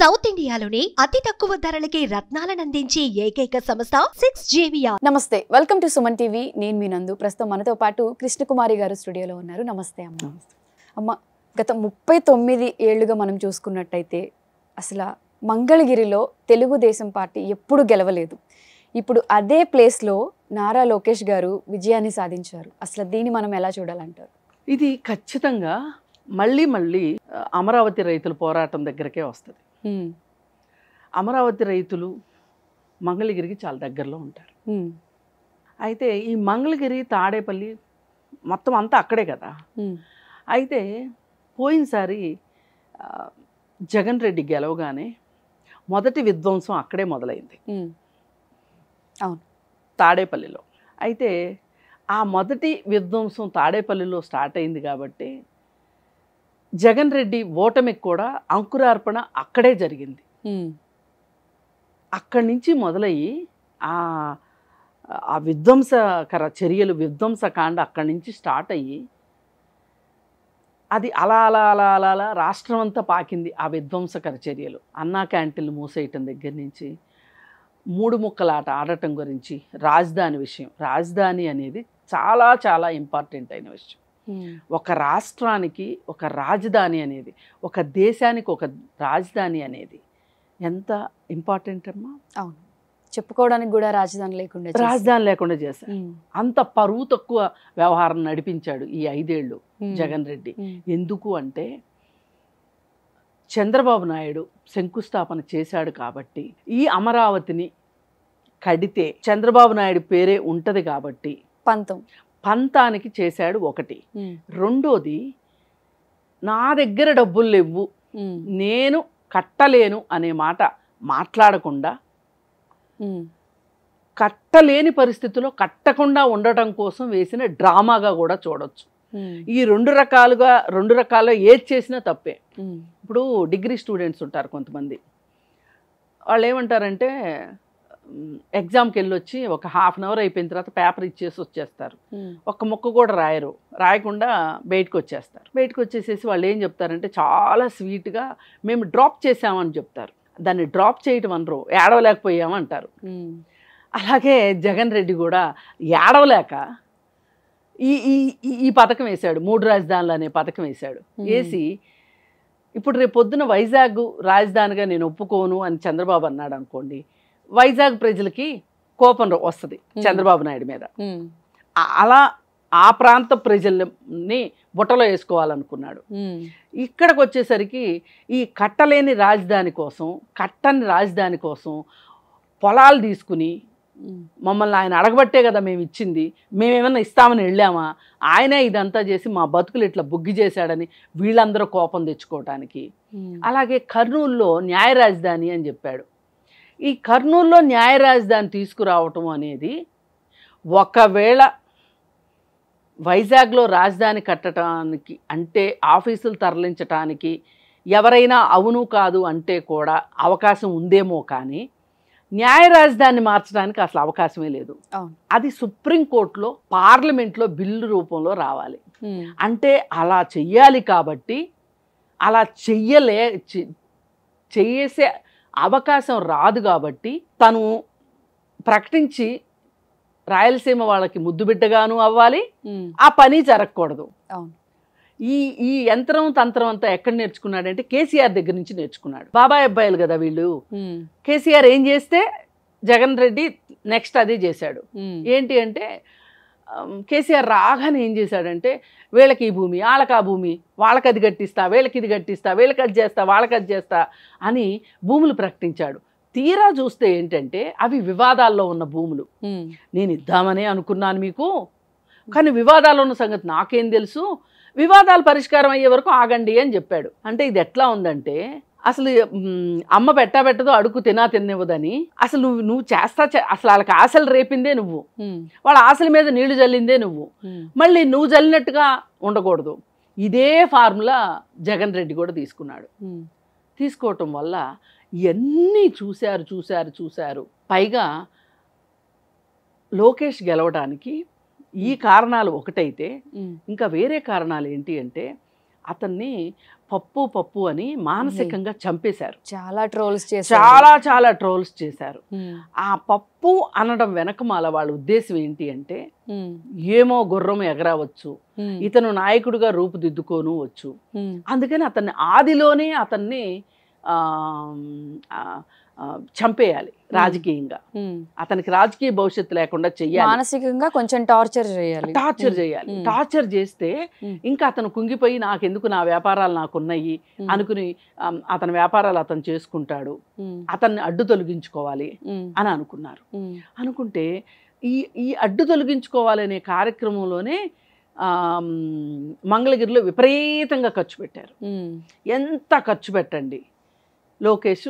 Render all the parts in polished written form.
South ఇండియాలోనే అతి తక్కువ ధరలకి రత్నాలనందించే ఏకైక సంస్థ 6JVR. నమస్తే, వెల్కమ్ టు సుమన్ టీవీ. నేను మీ నందు. ప్రస్తుతం మనతో పాటు కృష్ణకుమారి గారు స్టూడియోలో ఉన్నారు. నమస్తే అమ్మ. అమ్మ, గత 39 ఏళ్లుగా మనం చూసుకున్నట్టయితే అసలు మంగళగిరిలో తెలుగుదేశం పార్టీ ఎప్పుడు గెలవలేదు. ఇప్పుడు అదే ప్లేస్లో నారా లోకేష్ గారు విజయాన్ని సాధించారు. అసలు దీన్ని మనం ఎలా చూడాలంటారు? ఇది ఖచ్చితంగా మళ్ళీ అమరావతి రైతుల పోరాటం దగ్గరకే వస్తుంది. అమరావతి రైతులు మంగళగిరికి చాలా దగ్గరలో ఉంటారు. అయితే ఈ మంగళగిరి, తాడేపల్లి మొత్తం అంతా అక్కడే కదా. అయితే పోయినసారి జగన్ రెడ్డి గెలవగానే మొదటి విధ్వంసం అక్కడే మొదలైంది, అవును, తాడేపల్లిలో. అయితే ఆ మొదటి విధ్వంసం తాడేపల్లిలో స్టార్ట్ అయింది కాబట్టి జగన్ రెడ్డి ఓటమికి కూడా అంకురార్పణ అక్కడే జరిగింది. అక్కడి నుంచి మొదలయ్యి ఆ విధ్వంసకర చర్యలు, విధ్వంసకాండ అక్కడి నుంచి స్టార్ట్ అయ్యి అది అలా అలా అలా అలా అలా రాష్ట్రం అంతా పాకింది. ఆ విధ్వంసకర చర్యలు అన్నా క్యాంటీన్లు మూసేయటం దగ్గర నుంచి, మూడు ముక్కలాట ఆడటం గురించి, రాజధాని విషయం. రాజధాని అనేది చాలా చాలా ఇంపార్టెంట్ అయిన విషయం. ఒక రాష్ట్రానికి ఒక రాజధాని అనేది, ఒక దేశానికి ఒక రాజధాని అనేది ఎంత ఇంపార్టెంట్ అమ్మా. అవును, చెప్పుకోవడానికి కూడా రాజధాని లేకుండా చేశారు. అంత పరువు తక్కువ వ్యవహారం నడిపించాడు ఈ 5 ఏళ్ళు జగన్ రెడ్డి. ఎందుకు అంటే చంద్రబాబు నాయుడు శంకుస్థాపన చేశాడు కాబట్టి, ఈ అమరావతిని కడితే చంద్రబాబు నాయుడు పేరే ఉంటది కాబట్టి పంతానికి చేశాడు ఒకటి. రెండోది, నా దగ్గర డబ్బులు లేవు, నేను కట్టలేను అనే మాట మాట్లాడకుండా, కట్టలేని పరిస్థితిలో కట్టకుండా ఉండటం కోసం వేసిన డ్రామాగా కూడా చూడొచ్చు. ఈ రెండు రకాలుగా ఏది చేసినా తప్పే. ఇప్పుడు డిగ్రీ స్టూడెంట్స్ ఉంటారు కొంతమంది, వాళ్ళు ఏమంటారంటే ఎగ్జామ్కి వెళ్ళొచ్చి ఒక ½ అవర్ అయిపోయిన తర్వాత పేపర్ ఇచ్చేసి వచ్చేస్తారు. ఒక్క ముక్క కూడా రాయకుండా బయటకు వచ్చేస్తారు. బయటకు వచ్చేసేసి వాళ్ళు ఏం చెప్తారంటే చాలా స్వీట్గా మేము డ్రాప్ చేసామని చెప్తారు. దాన్ని డ్రాప్ చేయటం అనరు, ఏడవలేకపోయామంటారు. అలాగే జగన్ రెడ్డి కూడా ఏడవలేక ఈ పథకం వేశాడు, 3 రాజధానులు అనే పథకం వేశాడు. వేసి ఇప్పుడు రేపు పొద్దున వైజాగ్ రాజధానిగా నేను ఒప్పుకోను అని చంద్రబాబు అన్నాడు అనుకోండి, వైజాగ్ ప్రజలకి కోపం వస్తుంది చంద్రబాబు నాయుడు మీద. అలా ఆ ప్రాంత ప్రజల్ని బుట్టలో వేసుకోవాలనుకున్నాడు. ఇక్కడికి వచ్చేసరికి ఈ కట్టలేని రాజధాని కోసం, కట్టని రాజధాని కోసం పొలాలు తీసుకుని, మమ్మల్ని ఆయన అడగబట్టే కదా మేము ఇచ్చింది, మేమేమన్నా ఇస్తామని వెళ్ళామా, ఆయనే ఇదంతా చేసి మా బతుకులు ఇట్లా బుగ్గి చేశాడని వీళ్ళందరూ కోపం తెచ్చుకోవటానికి. అలాగే కర్నూలులో న్యాయ రాజధాని అని చెప్పాడు. ఈ కర్నూలులో న్యాయ రాజధాని తీసుకురావటం అనేది, ఒకవేళ వైజాగ్లో రాజధాని కట్టడానికి అంటే ఆఫీసులు తరలించటానికి ఎవరైనా అవును కాదు అంటే కూడా అవకాశం ఉందేమో, కానీ న్యాయ రాజధానిని మార్చడానికి అసలు అవకాశమే లేదు. అది సుప్రీంకోర్టులో, పార్లమెంట్లో బిల్లు రూపంలో రావాలి. అంటే అలా చెయ్యాలి కాబట్టి అలా చేసే అవకాశం రాదు కాబట్టి తను ప్రకటించి రాయలసీమ వాళ్ళకి ముద్దుబిడ్డగాను అవ్వాలి, ఆ పని జరగకూడదు. ఈ యంత్రం తంత్రం అంతా ఎక్కడ నేర్చుకున్నాడంటే కేసీఆర్ దగ్గర నుంచి నేర్చుకున్నాడు. బాబాయ్ అబ్బాయిలు కదా వీళ్ళు. కేసీఆర్ ఏం చేస్తే జగన్ రెడ్డి నెక్స్ట్ అదే చేశాడు. ఏంటి అంటే కేసీఆర్ రాగానే ఏం చేశాడంటే, వీళ్ళకి ఈ భూమి, వాళ్ళకి ఆ భూమి, వాళ్ళకి అది కట్టిస్తా, వీళ్ళకి ఇది కట్టిస్తా, వీళ్ళకి అది చేస్తా, వాళ్ళకి అది చేస్తా అని భూములు ప్రకటించాడు. తీరా చూస్తే ఏంటంటే అవి వివాదాల్లో ఉన్న భూములు. నేను ఇద్దామనే అనుకున్నాను మీకు, కానీ వివాదాల్లో ఉన్న సంగతి నాకేం తెలుసు, వివాదాలు పరిష్కారం అయ్యే వరకు ఆగండి అని చెప్పాడు. అంటే ఇది ఎట్లా ఉందంటే, అసలు అమ్మ పెట్టదో అడుగు తినివ్వదని, అసలు నువ్వు చేస్తా, అసలు వాళ్ళకి ఆశలు రేపిందే నువ్వు, వాళ్ళ ఆశల మీద నీళ్లు జల్లిందే నువ్వు, మళ్ళీ నువ్వు జల్లినట్టుగా ఉండకూడదు. ఇదే ఫార్ములా జగన్ రెడ్డి కూడా తీసుకున్నాడు. తీసుకోవటం వల్ల ఇవన్నీ చూశారు. పైగా లోకేష్ గెలవడానికి ఈ కారణాలు ఒకటైతే ఇంకా వేరే కారణాలు ఏంటి అంటే, అతన్ని పప్పు పప్పు అని మానసికంగా చంపేశారు. చాలా ట్రోల్స్ చేశారు. చాలా ట్రోల్స్ చేశారు. ఆ పప్పు అనడం వెనకమాల వాళ్ళ ఉద్దేశం ఏంటి అంటే, ఏమో గుర్రం ఎగరవచ్చు, ఇతను నాయకుడిగా రూపుదిద్దుకోను వచ్చు, అందుకని అతన్ని ఆదిలోనే అతన్ని చంపేయాలి రాజకీయంగా, అతనికి రాజకీయ భవిష్యత్తు లేకుండా చెయ్యాలి, మానసికంగా కొంచెం టార్చర్ చేయాలి. టార్చర్ చేస్తే ఇంకా అతను కుంగిపోయి నాకెందుకు, నా వ్యాపారాలు నాకున్నాయి అనుకుని అతని వ్యాపారాలు అతను చేసుకుంటాడు, అతన్ని అడ్డు తొలగించుకోవాలి అని అనుకున్నారు. అనుకుంటే ఈ అడ్డు తొలగించుకోవాలనే కార్యక్రమంలోనే మంగళగిరిలో విపరీతంగా ఖర్చు పెట్టారు. ఎంత ఖర్చు పెట్టండి, లోకేష్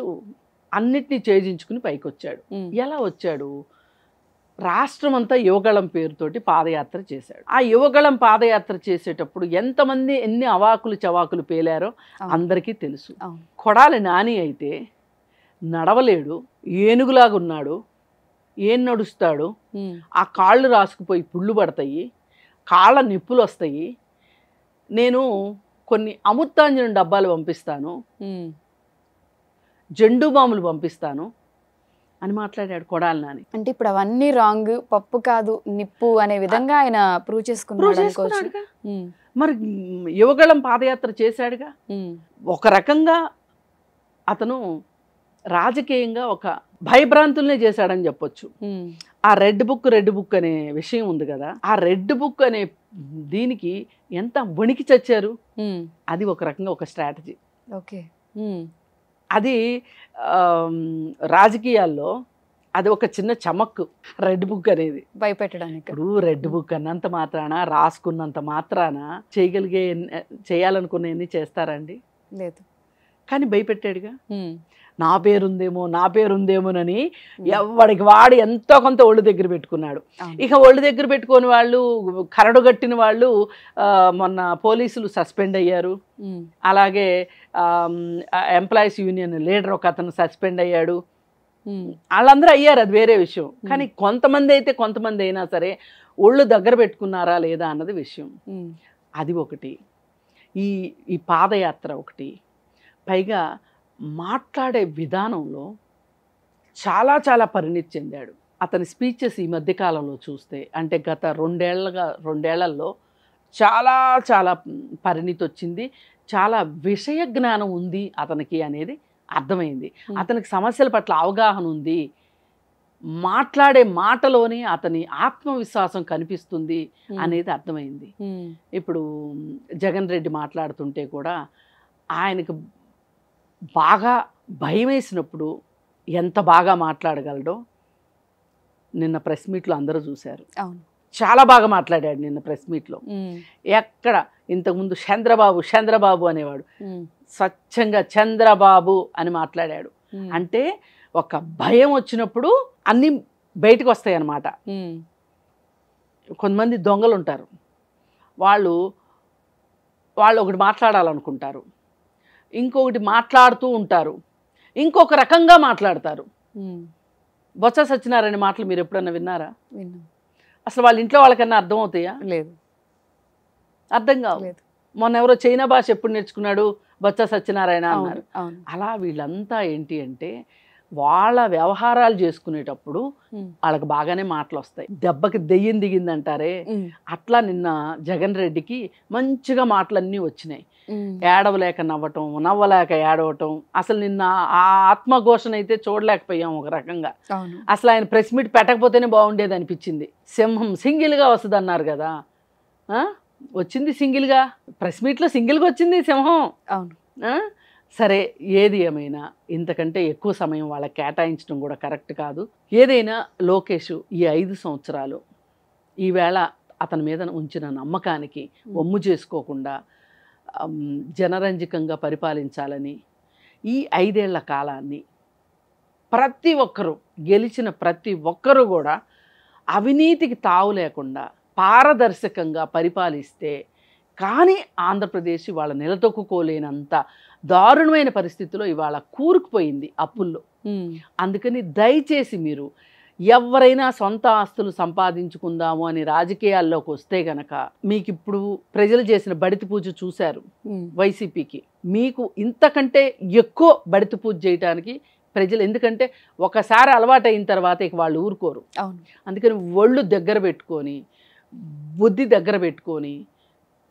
అన్నిటినీ ఛేదించుకుని పైకి వచ్చాడు. ఎలా వచ్చాడు? రాష్ట్రం అంతా యువగళం పేరుతోటి పాదయాత్ర చేశాడు. ఆ యువగళం పాదయాత్ర చేసేటప్పుడు ఎంతమంది ఎన్ని అవాకులు చవాకులు పేలారో అందరికీ తెలుసు. కొడాలి నాని అయితే నడవలేడు, ఏనుగులాగున్నాడు, ఏం నడుస్తాడు, ఆ కాళ్ళు రాసుకుపోయి పుళ్ళు పడతాయి, కాళ్ళ నిప్పులు వస్తాయి, నేను కొన్ని అమృతాంజనం డబ్బాలు పంపిస్తాను, జెండు బాంబులు పంపిస్తాను అని మాట్లాడాడు కొడాలి నాని. అంటే ఇప్పుడు అవన్నీ రాంగ్, పప్పు కాదు నిప్పు అనే విధంగా ఆయన ప్రూవ్ చేసుకున్నాడుగా. మరి యువగళం పాదయాత్ర చేశాడుగా. ఒక రకంగా అతను రాజకీయంగా ఒక భయభ్రాంతుల్నే చేశాడని చెప్పొచ్చు. ఆ రెడ్ బుక్ అనే విషయం ఉంది కదా, ఆ రెడ్ బుక్ అనే దీనికి ఎంత వణికి చచ్చారు. అది ఒక రకంగా ఒక స్ట్రాటజీ. ఓకే, అది రాజకీయాల్లో అది ఒక చిన్న చమక్కు, రెడ్ బుక్ అనేది భయపెట్టడానికి. ఇప్పుడు రెడ్ బుక్ అన్నంత మాత్రాన, రాసుకున్నంత మాత్రాన చేయాలనుకునేవి చేస్తారండి? లేదు. కానీ భయపెట్టాడుగా. నా పేరుందేమోనని ఎవడికి వాడు ఎంతో కొంత ఒళ్ళు దగ్గర పెట్టుకున్నాడు. ఇక ఒళ్ళు దగ్గర పెట్టుకొని వాళ్ళు, కరడు కట్టిన వాళ్ళు మొన్న పోలీసులు సస్పెండ్ అయ్యారు. అలాగే ఎంప్లాయీస్ యూనియన్ లీడర్ ఒక అతను సస్పెండ్ అయ్యాడు. వాళ్ళందరూ అయ్యారు, అది వేరే విషయం. కానీ కొంతమంది అయినా సరే ఒళ్ళు దగ్గర పెట్టుకున్నారా లేదా అన్నది విషయం. అది ఒకటి. ఈ పాదయాత్ర ఒకటి. పైగా మాట్లాడే విధానంలో చాలా పరిణితి చెందాడు. అతని స్పీచెస్ ఈ మధ్యకాలంలో చూస్తే, అంటే గత రెండేళ్లలో చాలా పరిణితి వచ్చింది. చాలా విషయ జ్ఞానం ఉంది అతనికి అనేది అర్థమైంది. అతనికి సమస్యల పట్ల అవగాహన ఉంది. మాట్లాడే మాటలోనే అతని ఆత్మవిశ్వాసం కనిపిస్తుంది అనేది అర్థమైంది. ఇప్పుడు జగన్ రెడ్డి మాట్లాడుతుంటే కూడా ఆయనకు బాగా భయం వేసినప్పుడు ఎంత బాగా మాట్లాడగలడో నిన్న ప్రెస్ మీట్లో అందరూ చూశారు. చాలా బాగా మాట్లాడాడు నిన్న ప్రెస్ మీట్లో. ఎక్కడ ఇంతకుముందు చంద్రబాబు అనేవాడు, స్వచ్ఛంగా చంద్రబాబు అని మాట్లాడాడు. అంటే ఒక భయం వచ్చినప్పుడు అన్నీ బయటకు వస్తాయి అన్నమాట. కొంతమంది దొంగలు ఉంటారు, వాళ్ళు ఒకటి మాట్లాడాలనుకుంటారు, ఇంకొకటి మాట్లాడుతూ ఉంటారు, ఇంకొక రకంగా మాట్లాడతారు. బొత్స సత్యనారాయణ మాటలు మీరు ఎప్పుడన్నా విన్నారా? అసలు వాళ్ళ ఇంట్లో వాళ్ళకన్నా అర్థం అవుతాయా? లేదు, అర్థం కావు. మొన్న ఎవరో చైనా భాష ఎప్పుడు నేర్చుకున్నాడు? బొత్స సత్యనారాయణ అన్నారు. అలా వీళ్ళంతా ఏంటి అంటే వాళ్ళ వ్యవహారాలు చేసుకునేటప్పుడు వాళ్ళకి బాగానే మాటలు వస్తాయి. దెబ్బకి దెయ్యం దిగిందంటారే, అట్లా నిన్న జగన్ రెడ్డికి మంచిగా మాటలన్నీ వచ్చినాయి. ఏడవలేక నవ్వటం, నవ్వలేక ఏడవటం. అసలు నిన్న ఆ ఆత్మఘోషణ అయితే చూడలేకపోయాం ఒక రకంగా. అసలు ఆయన ప్రెస్ మీట్ పెట్టకపోతేనే బాగుండేది అనిపించింది. సింహం సింగిల్గా వస్తుంది అన్నారు కదా, వచ్చింది సింగిల్గా. ప్రెస్ మీట్లో సింగిల్గా వచ్చింది సింహం. సరే, ఏది ఏమైనా ఇంతకంటే ఎక్కువ సమయం వాళ్ళకి కేటాయించడం కూడా కరెక్ట్ కాదు. ఏదైనా లోకేష్ ఈ 5 సంవత్సరాలు ఈవేళ అతని మీద ఉంచిన నమ్మకానికి ఒమ్ము చేసుకోకుండా జనరంజకంగా పరిపాలించాలని, ఈ 5 ఏళ్ల కాలాన్ని ప్రతి ఒక్కరూ, గెలిచిన ప్రతి ఒక్కరూ కూడా అవినీతికి తావు లేకుండా పారదర్శకంగా పరిపాలిస్తే కానీ ఆంధ్రప్రదేశ్ ఇవాళ నిలదొక్కుకోలేనంత దారుణమైన పరిస్థితిలో ఇవాళ కూరుకుపోయింది అప్పుల్లో. అందుకని దయచేసి మీరు ఎవరైనా సొంత ఆస్తులు సంపాదించుకుందాము అని రాజకీయాల్లోకి వస్తే గనక, మీకు ఇప్పుడు ప్రజలు చేసిన బడితి పూజ చూశారు వైసీపీకి. మీకు ఇంతకంటే ఎక్కువ బడిత పూజ చేయడానికి ప్రజలు, ఎందుకంటే ఒకసారి అలవాటు అయిన తర్వాత ఇక వాళ్ళు ఊరుకోరు. అవును. అందుకని ఒళ్ళు దగ్గర పెట్టుకొని, బుద్ధి దగ్గర పెట్టుకొని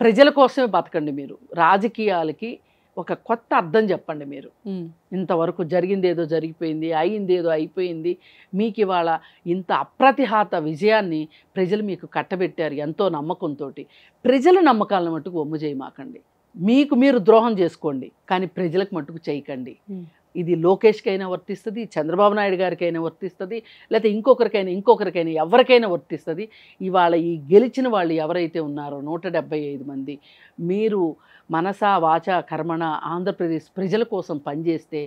ప్రజల కోసమే బతకండి. మీరు రాజకీయాలకి ఒక కొత్త అర్థం చెప్పండి. మీరు ఇంతవరకు జరిగిందేదో జరిగిపోయింది, అయిందేదో అయిపోయింది. మీకు ఇవాళ ఇంత అప్రతిహాత విజయాన్ని ప్రజలు మీకు కట్టబెట్టారు ఎంతో నమ్మకంతో. ప్రజల నమ్మకాలను మట్టుకు ఒమ్ము చేయమాకండి. మీకు మీరు ద్రోహం చేసుకోండి, కానీ ప్రజలకు మట్టుకు చేయకండి. ఇది లోకేష్కైనా వర్తిస్తుంది, చంద్రబాబు నాయుడు గారికైనా వర్తిస్తుంది, లేకపోతే ఇంకొకరికైనా ఎవరికైనా వర్తిస్తుంది. ఇవాళ ఈ గెలిచిన వాళ్ళు ఎవరైతే ఉన్నారో 175 మంది, మీరు మనసా వాచా కర్మణ ఆంధ్రప్రదేశ్ ప్రజల కోసం పనిచేస్తే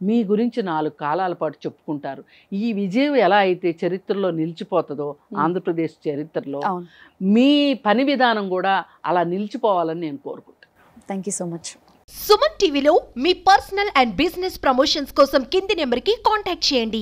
మీ గురించి 4 కాలాల పాటు చెప్పుకుంటారు. ఈ విజయం ఎలా అయితే చరిత్రలో నిలిచిపోతుందో ఆంధ్రప్రదేశ్ చరిత్రలో, మీ పని విధానం కూడా అలా నిలిచిపోవాలని నేను కోరుకుంటాను. Thank you so much. Suman టీవీలో మీ పర్సనల్ అండ్ బిజినెస్ ప్రమోషన్స్ కోసం కింది నెంబర్కి కాంటాక్ట్ చేయండి.